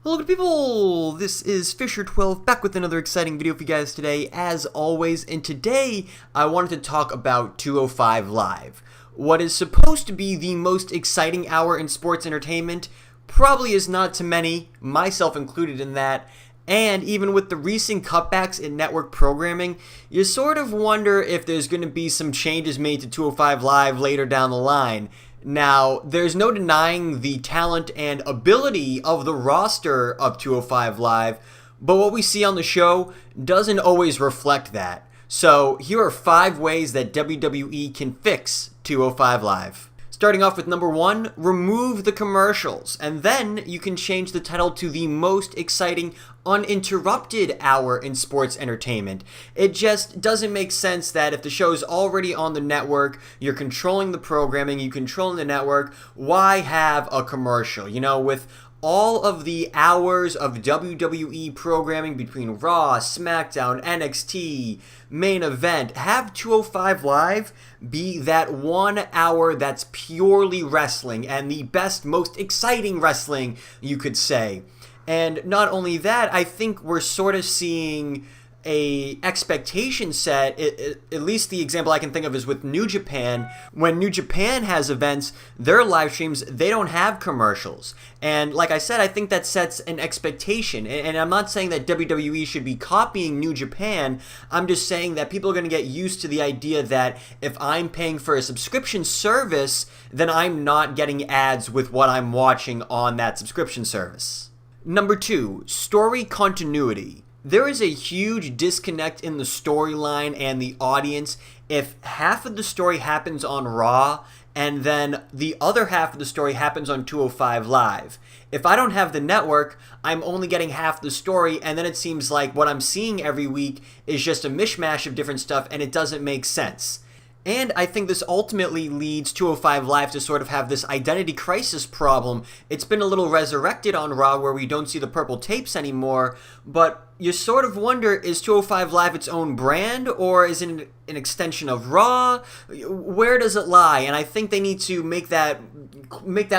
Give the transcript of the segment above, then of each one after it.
Hello good people, this is Fisher12 back with another exciting video for you guys today as always, and today I wanted to talk about 205 Live. What is supposed to be the most exciting hour in sports entertainment probably is not to many, myself included in that, and even with the recent cutbacks in network programming, you sort of wonder if there's going to be some changes made to 205 Live later down the line. Now, there's no denying the talent and ability of the roster of 205 Live, but what we see on the show doesn't always reflect that. So, here are 5 ways that WWE can fix 205 Live. Starting off with number 1, remove the commercials, and then you can change the title to the most exciting uninterrupted hour in sports entertainment. It just doesn't make sense that if the show is already on the network, you're controlling the programming, you're controlling the network, why have a commercial? You know, with all of the hours of WWE programming between Raw, SmackDown, NXT, main event, have 205 Live be that 1 hour that's purely wrestling and the best, most exciting wrestling, you could say. And not only that, I think we're sort of seeing a expectation set, at least the example I can think of is with New Japan. When New Japan has events, their live streams, they don't have commercials. And like I said, I think that sets an expectation. And I'm not saying that WWE should be copying New Japan. I'm just saying that people are going to get used to the idea that if I'm paying for a subscription service, then I'm not getting ads with what I'm watching on that subscription service. Number 2, story continuity. There is a huge disconnect in the storyline and the audience if half of the story happens on Raw and then the other half of the story happens on 205 Live. If I don't have the network, I'm only getting half the story, and then it seems like what I'm seeing every week is just a mishmash of different stuff and it doesn't make sense. And I think this ultimately leads 205 Live to sort of have this identity crisis problem. It's been a little resurrected on Raw where we don't see the purple tapes anymore, but you sort of wonder, is 205 Live its own brand, or is it an extension of Raw? Where does it lie? And I think they need to make that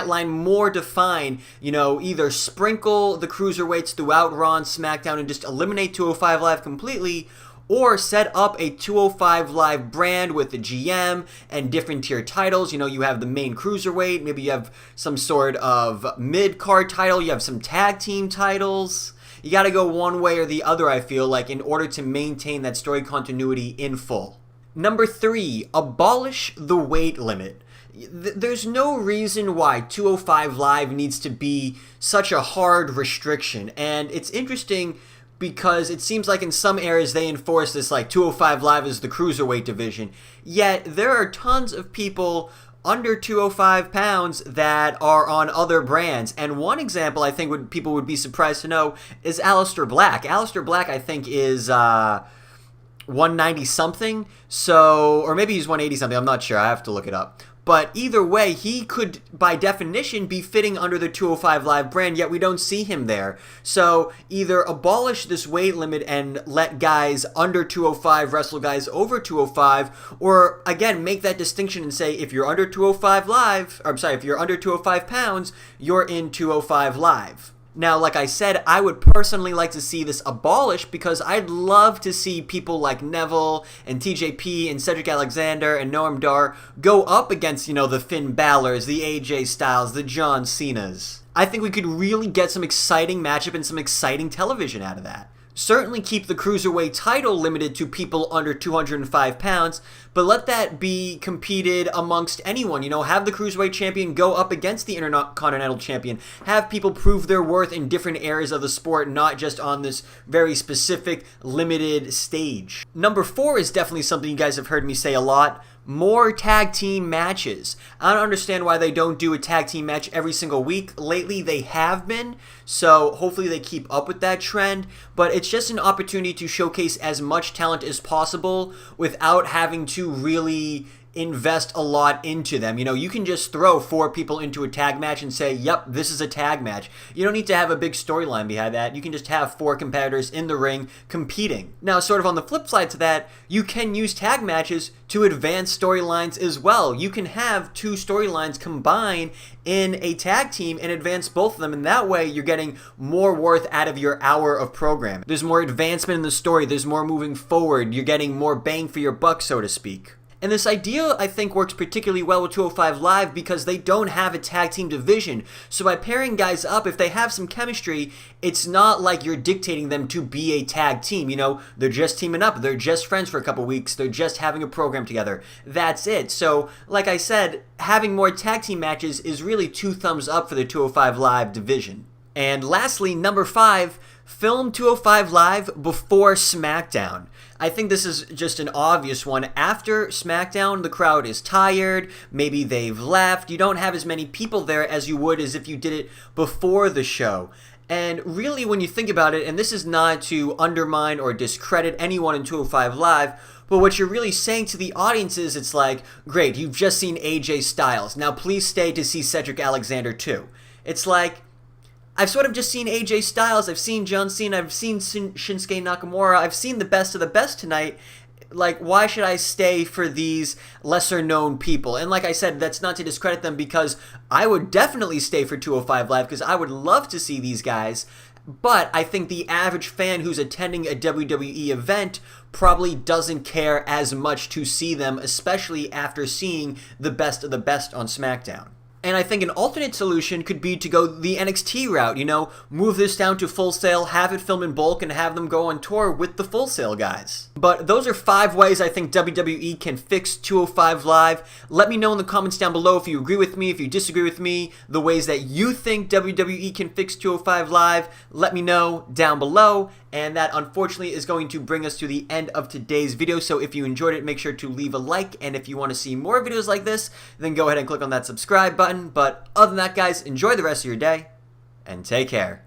line more defined, you know, either sprinkle the cruiserweights throughout Raw and SmackDown and just eliminate 205 Live completely, or set up a 205 Live brand with the GM and different tier titles. You know, you have the main cruiserweight, maybe you have some sort of mid-card title, you have some tag team titles. You gotta go one way or the other, I feel like, in order to maintain that story continuity in full. Number 3, abolish the weight limit. There's no reason why 205 Live needs to be such a hard restriction, and it's interesting because it seems like in some areas they enforce this like 205 Live is the cruiserweight division, yet there are tons of people under 205 pounds that are on other brands. And one example I think people would be surprised to know is Aleister Black. Aleister Black I think is 190 something, so, or maybe he's 180 something, I'm not sure, I have to look it up. But either way, he could, by definition, be fitting under the 205 Live brand, yet we don't see him there. So either abolish this weight limit and let guys under 205 wrestle guys over 205, or again, make that distinction and say if you're under 205 Live, or I'm sorry, if you're under 205 pounds, you're in 205 Live. Now, like I said, I would personally like to see this abolished because I'd love to see people like Neville and TJP and Cedric Alexander and Noam Dar go up against, you know, the Finn Balors, the AJ Styles, the John Cenas. I think we could really get some exciting matchup and some exciting television out of that. Certainly keep the Cruiserweight title limited to people under 205 pounds, but let that be competed amongst anyone. You know, have the Cruiserweight champion go up against the Intercontinental champion. Have people prove their worth in different areas of the sport, not just on this very specific, limited stage. Number 4 is definitely something you guys have heard me say a lot. More tag team matches. I don't understand why they don't do a tag team match every single week. Lately they have been, so hopefully they keep up with that trend, but it's just an opportunity to showcase as much talent as possible without having to really invest a lot into them. You know, you can just throw 4 people into a tag match and say, yep, this is a tag match. You don't need to have a big storyline behind that. You can just have 4 competitors in the ring competing. Now, sort of on the flip side to that, you can use tag matches to advance storylines as well. You can have 2 storylines combine in a tag team and advance both of them, and that way you're getting more worth out of your hour of program. There's more advancement in the story, there's more moving forward, you're getting more bang for your buck, so to speak. And this idea, I think, works particularly well with 205 Live because they don't have a tag team division. So by pairing guys up, if they have some chemistry, it's not like you're dictating them to be a tag team. You know, they're just teaming up. They're just friends for a couple weeks. They're just having a program together. That's it. So, like I said, having more tag team matches is really 2 thumbs up for the 205 Live division. And lastly, number 5, film 205 Live before SmackDown. I think this is just an obvious one. After SmackDown, the crowd is tired, maybe they've left, you don't have as many people there as you would as if you did it before the show. And really, when you think about it, and this is not to undermine or discredit anyone in 205 Live, but what you're really saying to the audience is, it's like, great, you've just seen AJ Styles, now please stay to see Cedric Alexander too. It's like, I've sort of just seen AJ Styles, I've seen John Cena, I've seen Shinsuke Nakamura, I've seen the best of the best tonight. Like, why should I stay for these lesser known people? And like I said, that's not to discredit them, because I would definitely stay for 205 Live because I would love to see these guys. But I think the average fan who's attending a WWE event probably doesn't care as much to see them, especially after seeing the best of the best on SmackDown. And I think an alternate solution could be to go the NXT route, you know, move this down to Full Sail, have it film in bulk, and have them go on tour with the Full Sail guys. But those are 5 ways I think WWE can fix 205 Live. Let me know in the comments down below if you agree with me, if you disagree with me, the ways that you think WWE can fix 205 Live. Let me know down below. And that, unfortunately, is going to bring us to the end of today's video. So if you enjoyed it, make sure to leave a like. And if you want to see more videos like this, then go ahead and click on that subscribe button. But other than that, guys, enjoy the rest of your day and take care.